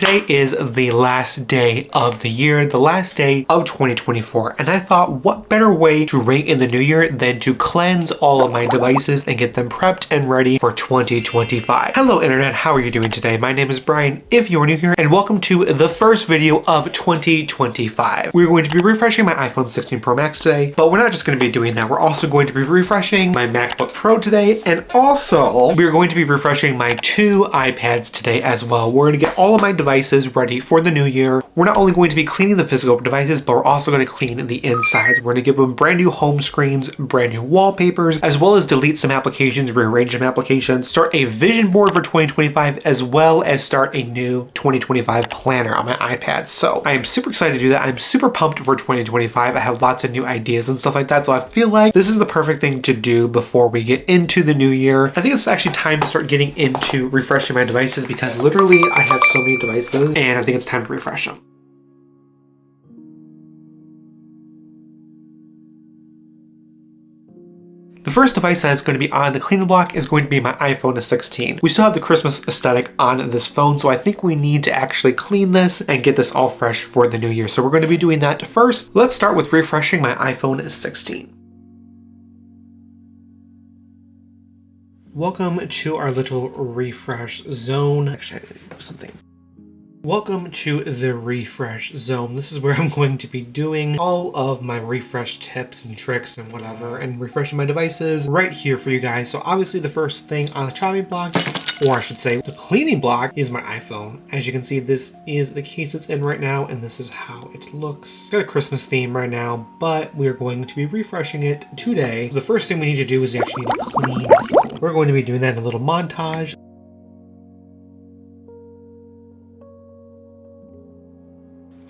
today is the last day of the year, the last day of 2024, and I thought what better way to ring in the new year than to cleanse all of my devices and get them prepped and ready for 2025. Hello internet, how are you doing today? My name is Brian, if you are new here, and welcome to the first video of 2025. We're going to be refreshing my iPhone 16 Pro Max today, but we're not just going to be doing that, we're also going to be refreshing my MacBook Pro today, and also we're going to be refreshing my two iPads today as well. We're going to get all of my devices ready for the new year. We're not only going to be cleaning the physical devices, but we're also going to clean the insides. We're going to give them brand new home screens, brand new wallpapers, as well as delete some applications, rearrange some applications, start a vision board for 2025, as well as start a new 2025 planner on my iPad. So I am super excited to do that. I'm super pumped for 2025. I have lots of new ideas and stuff like that. So I feel like this is the perfect thing to do before we get into the new year. I think it's actually time to start getting into refreshing my devices because literally I have so many devices and I think it's time to refresh them. The first device that's going to be on the cleaning block is going to be my iPhone 16. We still have the Christmas aesthetic on this phone, so I think we need to actually clean this and get this all fresh for the new year. So we're going to be doing that first. Let's start with refreshing my iPhone 16. Welcome to our little refresh zone. Actually, I need to do some things. Welcome to the refresh zone. This is where I'm going to be doing all of my refresh tips and tricks and whatever, and refreshing my devices right here for you guys. So obviously the first thing on the chopping block, or I should say the cleaning block, is my iPhone. As you can see, this is the case it's in right now, and this is how it looks. It's got a Christmas theme right now, but we're going to be refreshing it today. The first thing we need to do is we actually need to clean the phone. We're going to be doing that in a little montage.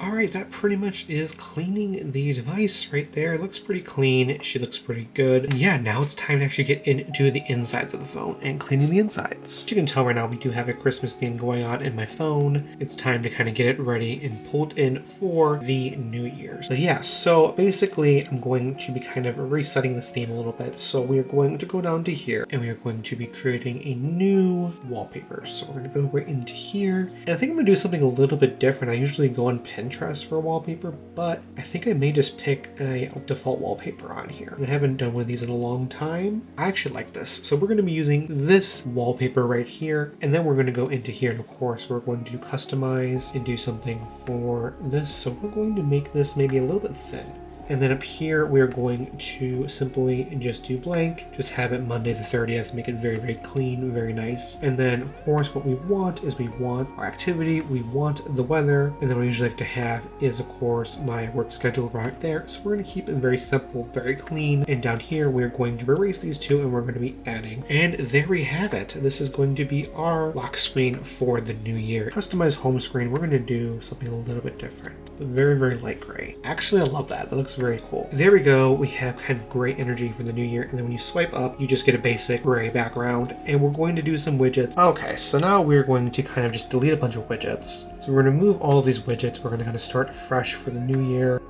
Alright, that pretty much is cleaning the device right there. It looks pretty clean. She looks pretty good. And yeah, now it's time to actually get into the insides of the phone and cleaning the insides. As you can tell right now, we do have a Christmas theme going on in my phone. It's time to kind of get it ready and pulled in for the new year. So yeah, so basically I'm going to be kind of resetting this theme a little bit. So we are going to go down to here and we are going to be creating a new wallpaper. So we're going to go right into here. And I think I'm going to do something a little bit different. I usually go on Pinterest for a wallpaper, but I think I may just pick a default wallpaper on here. I haven't done one of these in a long time. I actually like this. So we're going to be using this wallpaper right here, and then we're going to go into here, and of course we're going to customize and do something for this. So we're going to make this maybe a little bit thin. And then up here, we're going to simply just do blank, just have it Monday the 30th, make it very, very clean, very nice. And then of course, what we want is we want our activity, we want the weather, and then what I usually like to have is of course my work schedule right there. So we're going to keep it very simple, very clean. And down here, we're going to erase these two and we're going to be adding. And there we have it. This is going to be our lock screen for the new year. Customize home screen, we're going to do something a little bit different. Very, very light gray. Actually, I love that. That looks very cool. There we go. We have kind of gray energy for the new year. And then when you swipe up, you just get a basic gray background. And we're going to do some widgets. Okay, so now we're going to kind of just delete a bunch of widgets. So we're going to move all of these widgets. We're going to kind of start fresh for the new year.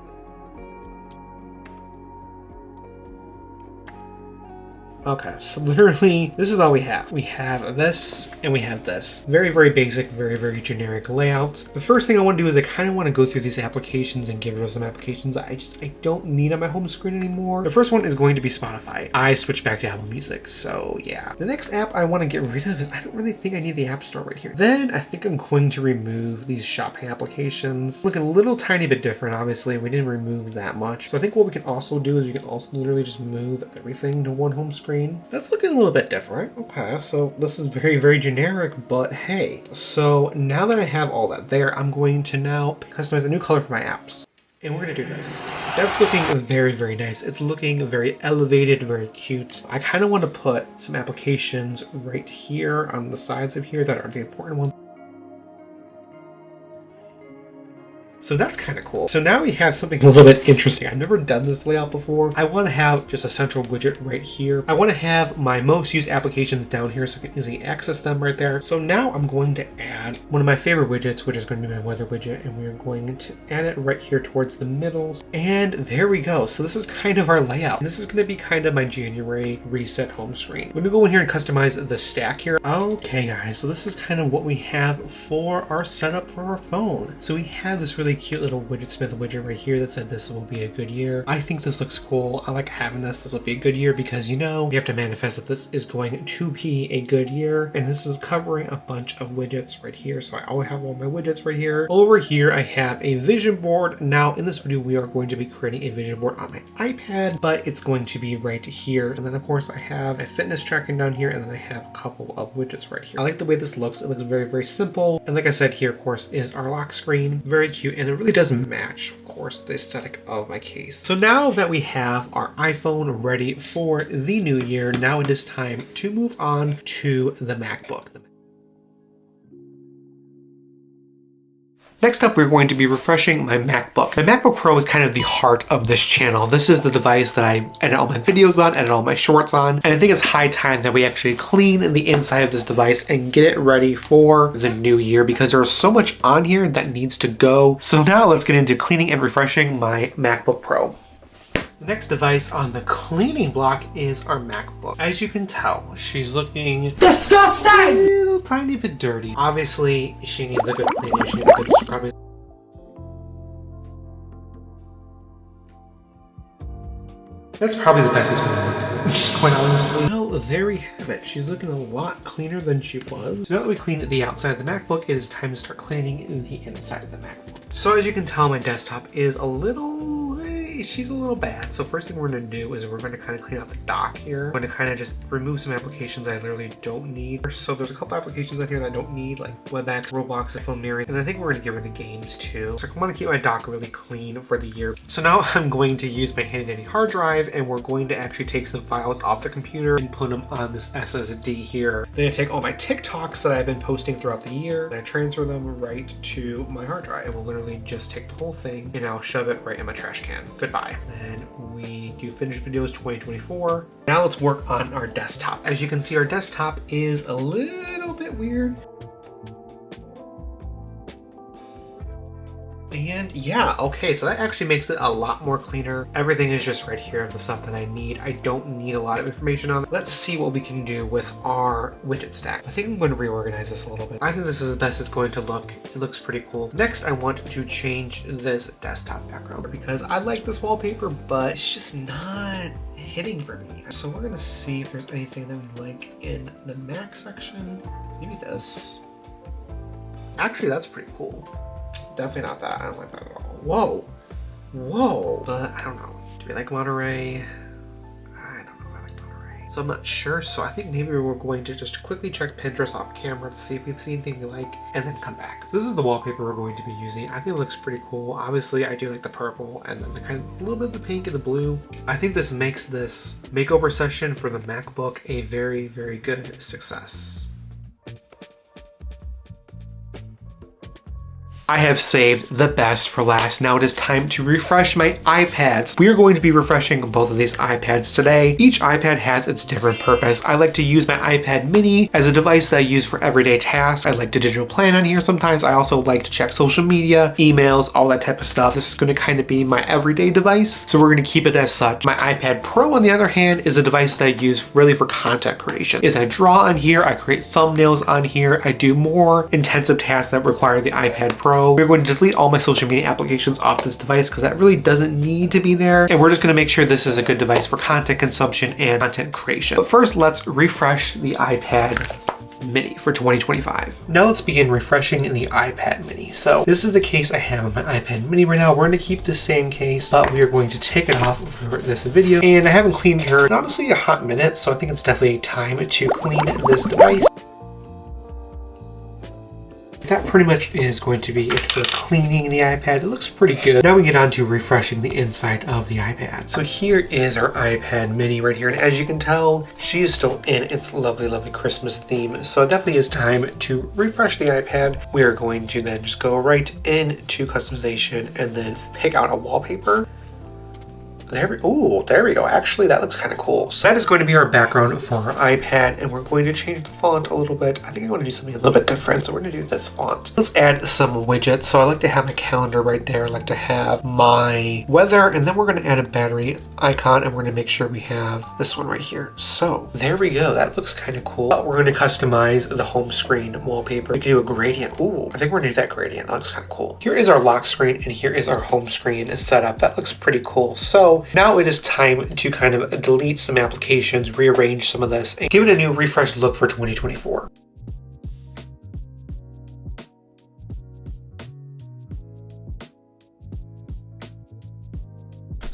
Okay, so literally, this is all we have. We have this, and we have this. Very, very basic, very, very generic layout. The first thing I want to do is I kind of want to go through these applications and get rid of some applications I don't need on my home screen anymore. The first one is going to be Spotify. I switched back to Apple Music, so yeah. The next app I want to get rid of is, I don't really think I need the App Store right here. Then I think I'm going to remove these shopping applications. Look a little tiny bit different, obviously. We didn't remove that much. So I think what we can also do is we can also literally just move everything to one home screen. That's looking a little bit different. Okay, so this is very, very generic, but hey. So now that I have all that there, I'm going to now customize a new color for my apps. And we're gonna do this. That's looking very, very nice. It's looking very elevated, very cute. I kind of want to put some applications right here on the sides of here that are the important ones. So So that's kind of cool. So now we have something a little bit interesting. I've never done this layout before. I want to have just a central widget right here. I want to have my most used applications down here so I can easily access them right there. So now I'm going to add one of my favorite widgets, which is going to be my weather widget, and we're going to add it right here towards the middle. And there we go. So this is kind of our layout. This is going to be kind of my January reset home screen. I'm going to go in here and customize the stack here. Okay guys, so this is kind of what we have for our setup for our phone. So we have this really cute little widget Smith widget right here that said this will be a good year. I think this looks cool. I like having this. This will be a good year because, you know, we have to manifest that this is going to be a good year. And this is covering a bunch of widgets right here. So I always have all my widgets right here. Over here, I have a vision board. Now in this video, we are going to be creating a vision board on my iPad, but it's going to be right here. And then of course I have a fitness tracking down here, and then I have a couple of widgets right here. I like the way this looks. It looks very, very simple. And like I said, here, of course, is our lock screen. Very cute. And it really does match, of course, the aesthetic of my case. So now that we have our iPhone ready for the new year, now it is time to move on to the MacBook. Next up, we're going to be refreshing my MacBook. My MacBook Pro is kind of the heart of this channel. This is the device that I edit all my videos on, edit all my shorts on, and I think it's high time that we actually clean the inside of this device and get it ready for the new year because there's so much on here that needs to go. So now let's get into cleaning and refreshing my MacBook Pro. The next device on the cleaning block is our MacBook. As you can tell, she's looking disgusting! A little tiny bit dirty. Obviously, she needs a good cleaning, she needs a good scrubbing. That's probably the best it's going to look, just quite honestly. Well, there we have it. She's looking a lot cleaner than she was. So now that we cleaned the outside of the MacBook, it is time to start cleaning the inside of the MacBook. So as you can tell, my desktop is she's a little bad. So first thing we're going to do is we're going to kind of clean out the dock here. I'm going to kind of just remove some applications I literally don't need. So there's a couple applications on here that I don't need, like WebEx, Roblox, iPhone mirroring, and I think we're going to get rid of the games too. So I want to keep my dock really clean for the year. So now I'm going to use my handy dandy hard drive, and we're going to actually take some files off the computer and put them on this SSD here. Then I take all my TikToks that I've been posting throughout the year, and I transfer them right to my hard drive, and we'll literally just take the whole thing and I'll shove it right in my trash can. Goodbye. Then we do finished videos 2024. Now let's work on our desktop. As you can see, our desktop is a little bit weird. And yeah, okay, so that actually makes it a lot more cleaner. Everything is just right here of the stuff that I need. I don't need a lot of information on it. Let's see what we can do with our widget stack. I think I'm going to reorganize this a little bit. I think this is the best it's going to look. It looks pretty cool. Next, I want to change this desktop background because I like this wallpaper, but it's just not hitting for me. So we're gonna see if there's anything that we like in the Mac section. Maybe this. Actually, that's pretty cool. Definitely not that. I don't like that at all. Whoa. Whoa. But I don't know. Do we like Monterey? I don't know if I like Monterey. So I'm not sure. So I think maybe we're going to just quickly check Pinterest off camera to see if we see anything we like and then come back. So this is the wallpaper we're going to be using. I think it looks pretty cool. Obviously, I do like the purple and then the kind of a little bit of the pink and the blue. I think this makes this makeover session for the MacBook a very, very good success. I have saved the best for last. Now it is time to refresh my iPads. We are going to be refreshing both of these iPads today. Each iPad has its different purpose. I like to use my iPad mini as a device that I use for everyday tasks. I like to digital plan on here sometimes. I also like to check social media, emails, all that type of stuff. This is going to kind of be my everyday device, so we're going to keep it as such. My iPad Pro, on the other hand, is a device that I use really for content creation. As I draw on here, I create thumbnails on here, I do more intensive tasks that require the iPad Pro. We're going to delete all my social media applications off this device because that really doesn't need to be there. And we're just going to make sure this is a good device for content consumption and content creation. But first, let's refresh the iPad Mini for 2025. Now let's begin refreshing the iPad Mini. So this is the case I have on my iPad Mini right now. We're going to keep the same case, but we are going to take it off for this video. And I haven't cleaned her in honestly a hot minute, so I think it's definitely time to clean this device. that pretty much is going to be it for cleaning the iPad. It looks pretty good. Now we get on to refreshing the inside of the iPad. So here is our iPad mini right here. And as you can tell, she is still in its lovely, lovely Christmas theme. So it definitely is time to refresh the iPad. We are going to then just go right into customization and then pick out a wallpaper. There we go. Actually, that looks kind of cool. So that is going to be our background for our iPad, and we're going to change the font a little bit. I think I want to do something a little bit different, so we're going to do this font. Let's add some widgets. So I like to have my calendar right there. I like to have my weather, and then we're going to add a battery icon, and we're going to make sure we have this one right here. So there we go. That looks kind of cool. We're going to customize the home screen wallpaper. We can do a gradient. Ooh, I think we're going to do that gradient. That looks kind of cool. Here is our lock screen, and here is our home screen setup. That looks pretty cool. So now it is time to kind of delete some applications, rearrange some of this, and give it a new refreshed look for 2024.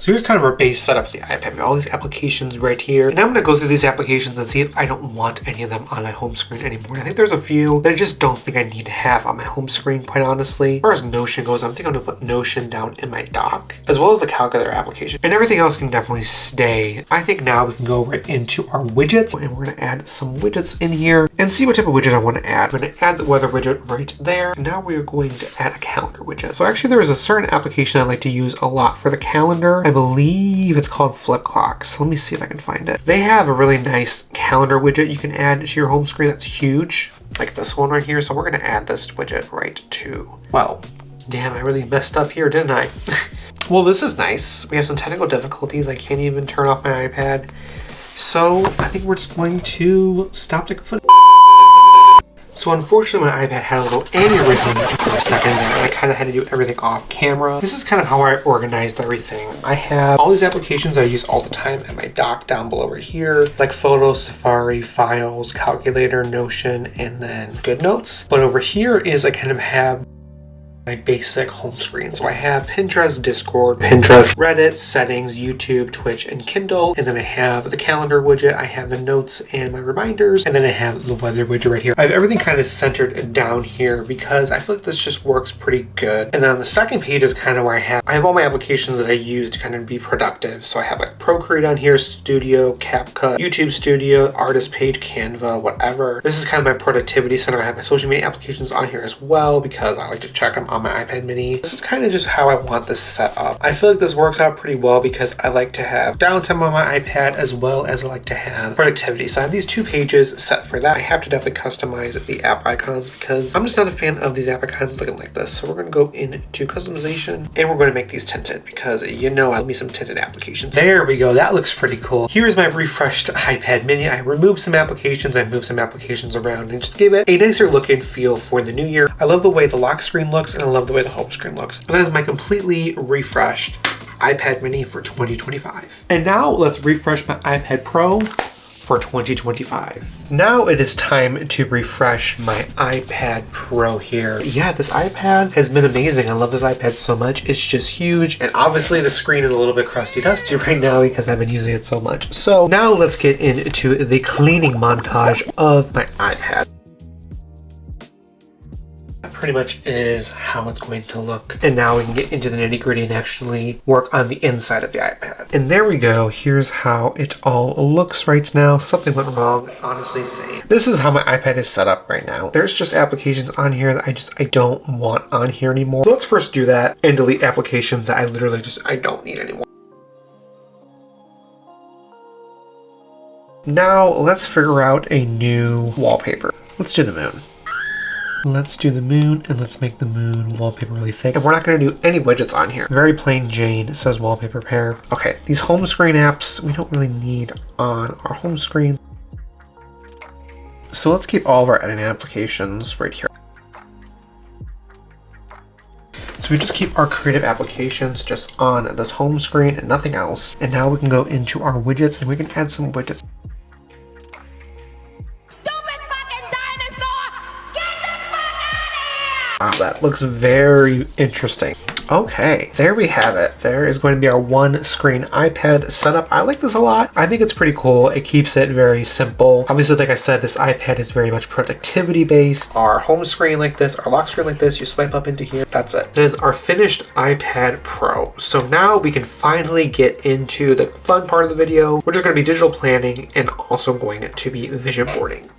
So here's kind of our base setup of the iPad. We have all these applications right here. And I'm gonna go through these applications and see if I don't want any of them on my home screen anymore. I think there's a few that I just don't think I need to have on my home screen, quite honestly. As far as Notion goes, I think I'm gonna put Notion down in my dock, as well as the calculator application. And everything else can definitely stay. I think now we can go right into our widgets, and we're gonna add some widgets in here and see what type of widget I wanna add. I'm gonna add the weather widget right there. And now we are going to add a calendar widget. So actually there is a certain application I like to use a lot for the calendar. I believe it's called Flip Clocks. Let me see if I can find it. They have a really nice calendar widget you can add to your home screen that's huge, like this one right here. So we're gonna add this widget right to, well, damn, I really messed up here, didn't I? Well, this is nice. We have some technical difficulties. I can't even turn off my iPad. So I think we're just going to stop the footage. So unfortunately my iPad had a little aneurysm for a second and I kind of had to do everything off camera. This is kind of how I organized everything. I have all these applications I use all the time at my dock down below right here, like Photos, Safari, Files, Calculator, Notion, and then GoodNotes. But over here is I kind of have my basic home screen. So I have Pinterest, Discord, Reddit, Settings, YouTube, Twitch, and Kindle. And then I have the calendar widget, I have the notes and my reminders, and then I have the weather widget right here. I have everything kind of centered down here because I feel like this just works pretty good. And then on the second page is kind of where I have all my applications that I use to kind of be productive. So I have like Procreate on here, Studio, CapCut, YouTube Studio, Artist Page, Canva, whatever. This is kind of my productivity center. I have my social media applications on here as well because I like to check them on my iPad mini. This is kind of just how I want this set up. I feel like this works out pretty well because I like to have downtime on my iPad as well as I like to have productivity. So I have these two pages set for that. I have to definitely customize the app icons because I'm just not a fan of these app icons looking like this. So we're going to go into customization and we're going to make these tinted because you know I love me some tinted applications. There we go. That looks pretty cool. Here's my refreshed iPad mini. I removed some applications. I moved some applications around and just gave it a nicer look and feel for the new year. I love the way the lock screen looks and I love the way the home screen looks. And that is my completely refreshed iPad mini for 2025. And now let's refresh my iPad Pro for 2025. Now it is time to refresh my iPad Pro here. Yeah, this iPad has been amazing. I love this iPad so much. It's just huge. And obviously the screen is a little bit crusty dusty right now because I've been using it so much. So now let's get into the cleaning montage of my iPad. Pretty much is how it's going to look. And now we can get into the nitty-gritty and actually work on the inside of the iPad. And there we go. Here's how it all looks right now. Something went wrong, honestly same. This is how my iPad is set up right now. There's just applications on here that I don't want on here anymore. So let's first do that and delete applications that I literally I don't need anymore. Now let's figure out a new wallpaper. Let's do the moon. Let's do the moon and let's make the moon wallpaper really thick. And we're not going to do any widgets on here. Very plain Jane. It says wallpaper pair. Okay, these home screen apps we don't really need on our home screen. So let's keep all of our editing applications right here. So we just keep our creative applications just on this home screen and nothing else. And now we can go into our widgets and we can add some widgets. Wow, that looks very interesting. Okay, there we have it. There is going to be our one screen iPad setup. I like this a lot. I think it's pretty cool. It keeps it very simple. Obviously, like I said, this iPad is very much productivity based. Our home screen like this, our lock screen like this, you swipe up into here, that's it. That is our finished iPad Pro. So now we can finally get into the fun part of the video, which is going to be digital planning and also going to be vision boarding.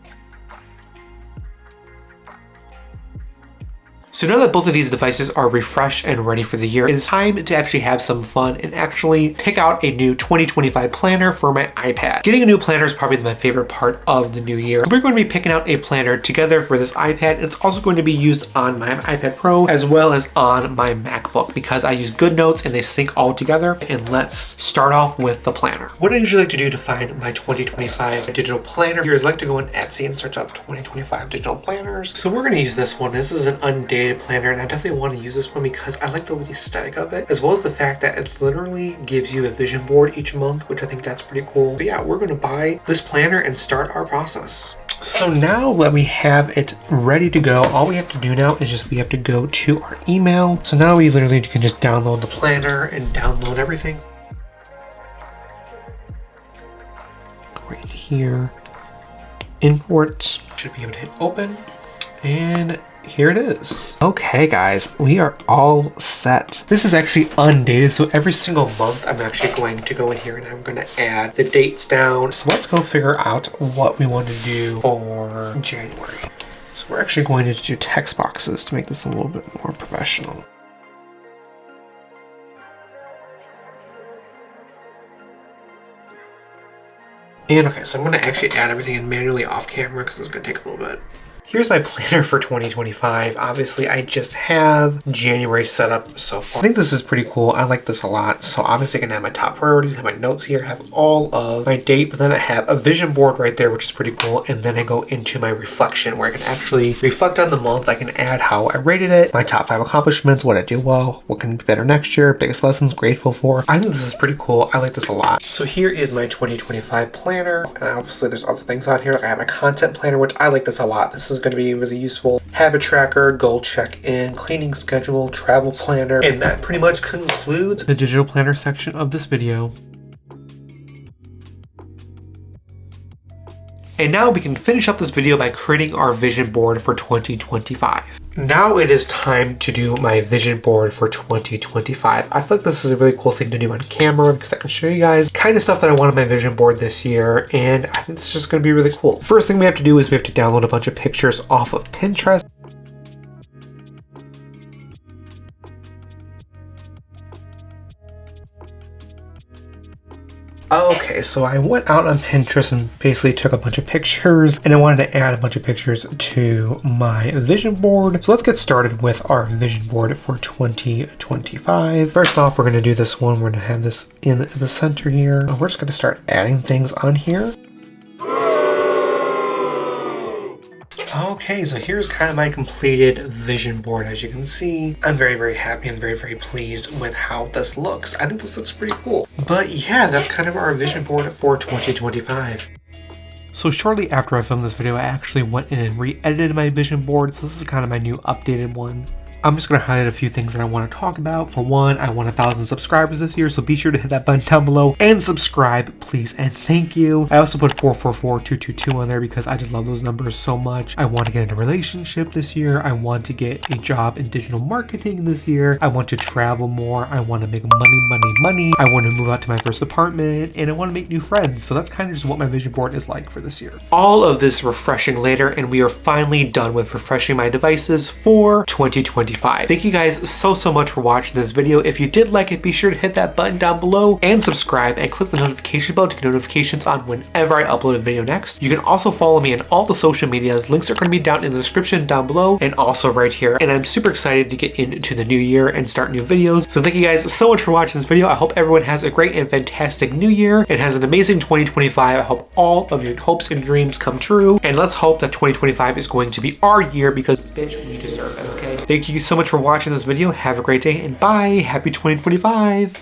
So now that both of these devices are refreshed and ready for the year, it is time to actually have some fun and actually pick out a new 2025 planner for my iPad. Getting a new planner is probably my favorite part of the new year. We're going to be picking out a planner together for this iPad. It's also going to be used on my iPad Pro as well as on my MacBook because I use GoodNotes and they sync all together. And let's start off with the planner. What I usually like to do to find my 2025 digital planner here is I like to go on Etsy and search up 2025 digital planners. So we're going to use this one. This is an undated planner and I definitely want to use this one because I like the aesthetic of it, as well as the fact that it literally gives you a vision board each month, which I think that's pretty cool. But yeah, we're going to buy this planner and start our process. So now that we have it ready to go, all we have to do now is just we have to go to our email. So now we literally can just download the planner and download everything. Right here, import, should be able to hit open, and here it is. Okay guys, we are all set. This is actually undated, so every single month I'm actually going to go in here and I'm going to add the dates down. So let's go figure out what we want to do for January. So we're actually going to do text boxes to make this a little bit more professional. And okay, so I'm going to actually add everything in manually off camera because it's going to take a little bit. Here's my planner for 2025. Obviously, I just have January set up so far. I think this is pretty cool. I like this a lot. So obviously I can have my top priorities, have my notes here, have all of my date, but then I have a vision board right there, which is pretty cool. And then I go into my reflection where I can actually reflect on the month. I can add how I rated it, my top 5 accomplishments, what I do well, what can be better next year, biggest lessons, grateful for. I think this is pretty cool. I like this a lot. So here is my 2025 planner. And obviously there's other things on here. Like I have a content planner, which I like this a lot. This is going to be really useful. Habit tracker, goal check-in, cleaning schedule, travel planner, and that pretty much concludes the digital planner section of this video. And now we can finish up this video by creating our vision board for 2025. Now it is time to do my vision board for 2025. I feel like this is a really cool thing to do on camera because I can show you guys kind of stuff that I want on my vision board this year, and I think it's just going to be really cool. First thing we have to do is we have to download a bunch of pictures off of Pinterest. Okay, so I went out on Pinterest and basically took a bunch of pictures, and I wanted to add a bunch of pictures to my vision board. So let's get started with our vision board for 2025. First off, we're going to do this one. We're going to have this in the center here. We're just going to start adding things on here. Okay, so here's kind of my completed vision board. As you can see, I'm very, very happy and very, very pleased with how this looks. I think this looks pretty cool. But yeah, that's kind of our vision board for 2025. So shortly after I filmed this video, I actually went in and re-edited my vision board. So this is kind of my new updated one. I'm just going to highlight a few things that I want to talk about. For one, I want 1,000 subscribers this year, so be sure to hit that button down below and subscribe, please, and thank you. I also put 444222 on there because I just love those numbers so much. I want to get in a relationship this year. I want to get a job in digital marketing this year. I want to travel more. I want to make money. I want to move out to my first apartment, and I want to make new friends. So that's kind of just what my vision board is like for this year. All of this refreshing later, and we are finally done with refreshing my devices for 2020. Thank you guys so much for watching this video. If you did like it, be sure to hit that button down below and subscribe and click the notification bell to get notifications on whenever I upload a video next. You can also follow me on all the social medias. Links are going to be down in the description down below and also right here. And I'm super excited to get into the new year and start new videos. So thank you guys so much for watching this video. I hope everyone has a great and fantastic new year and has an amazing 2025. I hope all of your hopes and dreams come true. And let's hope that 2025 is going to be our year because bitch, we deserve it, okay? Thank you so much for watching this video. Have a great day and bye. Happy 2025.